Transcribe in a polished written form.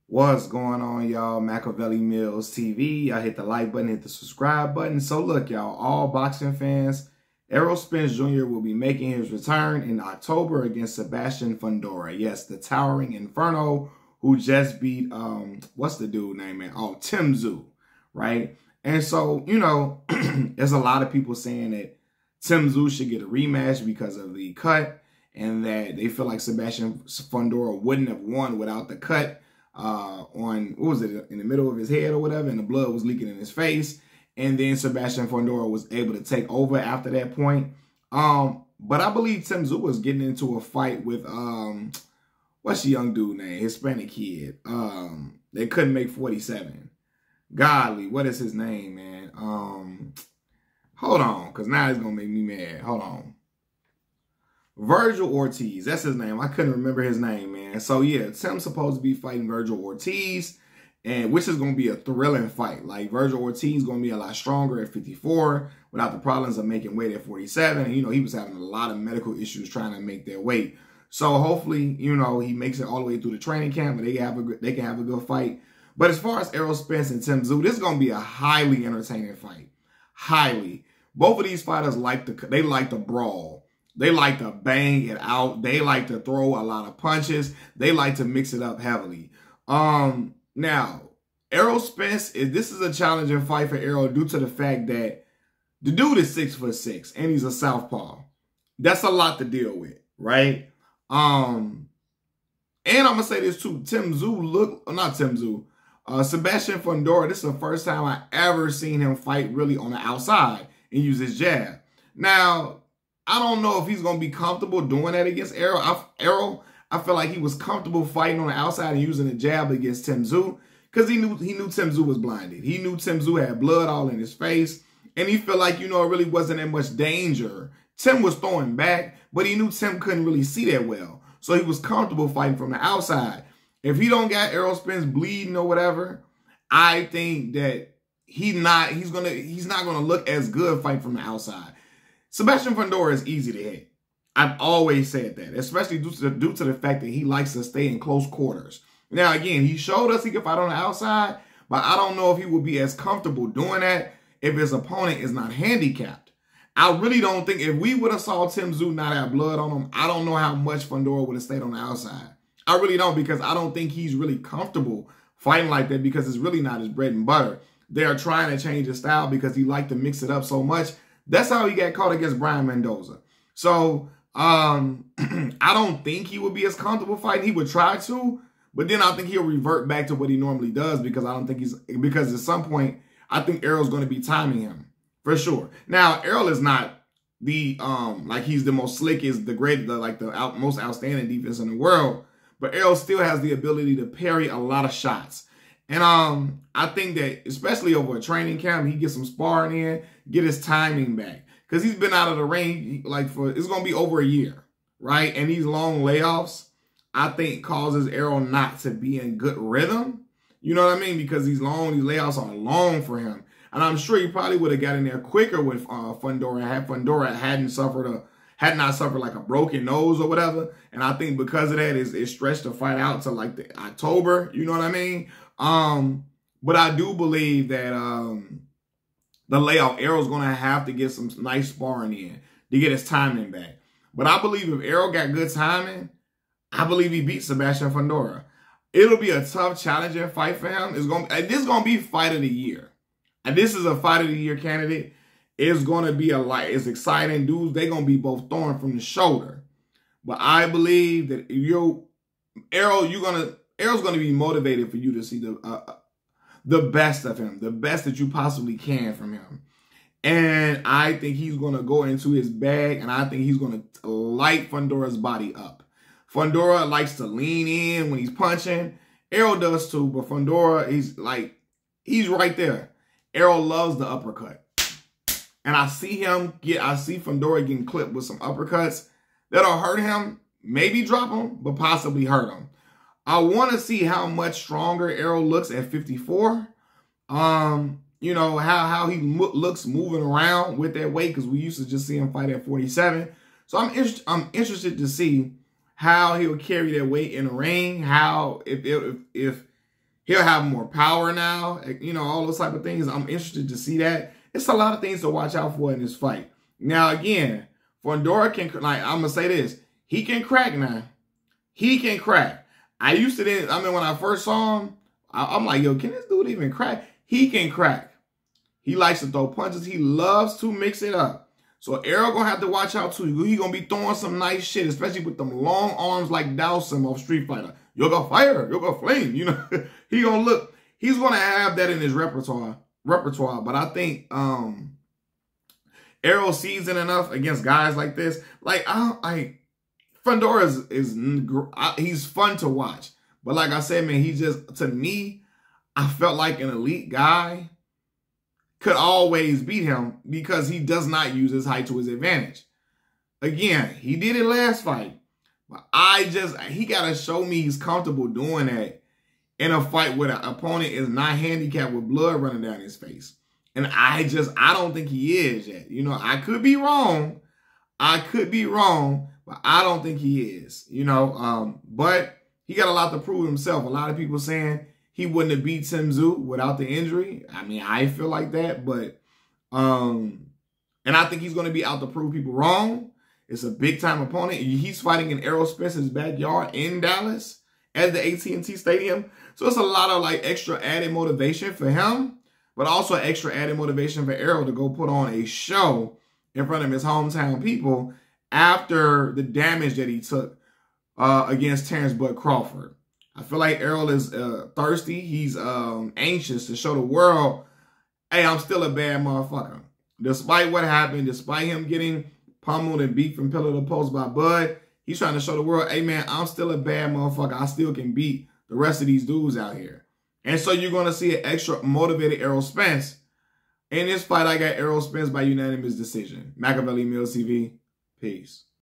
What's going on, y'all? Machiavelli Mills TV. Y'all hit the like button, hit the subscribe button. So look, y'all, all boxing fans, Errol Spence Jr. will be making his return in October against Sebastian Fundora. Yes, the towering Inferno who just beat, what's the dude name, man? Oh, Tim Tszyu, right? And so, you know, there's a lot of people saying that Tim Tszyu should get a rematch because of the cut and that they feel like Sebastian Fundora wouldn't have won without the cut. On, what was it, in the middle of his head or whatever, and the blood was leaking in his face. And then Sebastian Fundora was able to take over after that point. But I believe Tim Tszyu was getting into a fight with, what's the young dude name? Hispanic kid. They couldn't make 47. Godly, what is his name, man? Hold on, because now it's going to make me mad. Hold on. Virgil Ortiz, that's his name. I couldn't remember his name, man. So yeah, Tim's supposed to be fighting Virgil Ortiz, and which is going to be a thrilling fight. Like, Virgil Ortiz is going to be a lot stronger at 54 without the problems of making weight at 47. And, you know, he was having a lot of medical issues trying to make their weight. So hopefully, you know, he makes it all the way through the training camp and they can have a good fight. But as far as Errol Spence and Tim Tszyu, this is going to be a highly entertaining fight. Highly. Both of these fighters like to brawl. They like to bang it out. They like to throw a lot of punches. They like to mix it up heavily. Now, Errol Spence, this is a challenging fight for Errol due to the fact that the dude is 6'6" and he's a southpaw. That's a lot to deal with, right? And I'm gonna say this too. Sebastian Fundora, this is the first time I ever seen him fight really on the outside and use his jab. Now, I don't know if he's going to be comfortable doing that against Errol. I feel like he was comfortable fighting on the outside and using the jab against Tim Tszyu because he knew Tim Tszyu was blinded. He knew Tim Tszyu had blood all in his face, and he felt like, you know, it really wasn't that much danger. Tim was throwing back, but he knew Tim couldn't really see that well, so he was comfortable fighting from the outside. If he don't got Errol Spence bleeding or whatever, I think that he's not gonna look as good fighting from the outside. Sebastian Fundora is easy to hit. I've always said that, especially due to the fact that he likes to stay in close quarters. Now, again, he showed us he could fight on the outside, but I don't know if he would be as comfortable doing that if his opponent is not handicapped. I really don't think, if we would have saw Tim Tszyu not have blood on him, I don't know how much Fundora would have stayed on the outside. I really don't, because I don't think he's really comfortable fighting like that because it's really not his bread and butter. They are trying to change his style because he liked to mix it up so much. That's how he got caught against Brian Mendoza. So, I don't think he would be as comfortable fighting. He would try to, but then I think he'll revert back to what he normally does because because at some point, I think Errol's going to be timing him for sure. Now, Errol is not the, like he's the most slickest, the most outstanding defense in the world, but Errol still has the ability to parry a lot of shots. And I think that, especially over a training camp, he gets some sparring in, get his timing back. Because he's been out of the ring, it's going to be over a year, right? And these long layoffs, I think, causes Errol not to be in good rhythm. You know what I mean? Because these layoffs are long for him. And I'm sure he probably would have got in there quicker with Fundora had Fundora had not suffered like a broken nose or whatever. And I think because of that, it stretched the fight out to like the October. You know what I mean? But I do believe that the layoff, Errol's going to have to get some nice sparring in to get his timing back. But I believe if Errol got good timing, I believe he beat Sebastian Fundora. It'll be a tough, challenging fight for him. This is going to be fight of the year. And this is a fight of the year candidate. It's going to be it's exciting. Dudes, they're going to be both throwing from the shoulder. But I believe that Errol's going to be motivated for you to see the best of him, the best that you possibly can from him. And I think he's going to go into his bag, and I think he's going to light Fundora's body up. Fundora likes to lean in when he's punching. Errol does too, but Fundora, he's right there. Errol loves the uppercut. And I see Fundora getting clipped with some uppercuts that'll hurt him, maybe drop him, but possibly hurt him. I want to see how much stronger Errol looks at 54. You know, how he looks moving around with that weight, because we used to just see him fight at 47. So I'm interested to see how he'll carry that weight in the ring, how if He'll have more power now. You know, all those type of things. I'm interested to see that. It's a lot of things to watch out for in this fight. Now, again, Fundora can, like, I'm going to say this. He can crack now. He can crack. I used to, when I first saw him, I'm like, yo, can this dude even crack? He can crack. He likes to throw punches. He loves to mix it up. So Errol going to have to watch out too. He going to be throwing some nice shit, especially with them long arms like Dawson of Street Fighter. Yoga fire, yoga flame, you know. He's going to have that in his repertoire. But I think Errol seasoned enough against guys like this. Fundora he's fun to watch. But like I said, man, to me, I felt like an elite guy could always beat him because he does not use his height to his advantage. Again, he did it last fight. But he got to show me he's comfortable doing that in a fight where the opponent is not handicapped with blood running down his face. And I don't think he is yet. You know, I could be wrong. But I don't think he is, you know. But he got a lot to prove himself. A lot of people saying he wouldn't have beat Tim Tszyu without the injury. I mean, I feel like that, but and I think he's going to be out to prove people wrong. It's a big-time opponent. He's fighting in Errol Spence's backyard in Dallas at the AT&T Stadium. So it's a lot of like extra added motivation for him, but also extra added motivation for Errol to go put on a show in front of his hometown people after the damage that he took against Terrence Bud Crawford. I feel like Errol is thirsty. He's anxious to show the world, hey, I'm still a bad motherfucker. Despite what happened, despite him getting pummeled and beat from pillar to post by Bud, he's trying to show the world, hey, man, I'm still a bad motherfucker. I still can beat the rest of these dudes out here. And so you're going to see an extra motivated Errol Spence. In this fight, I got Errol Spence by unanimous decision. Machiavelli Mills TV. Peace.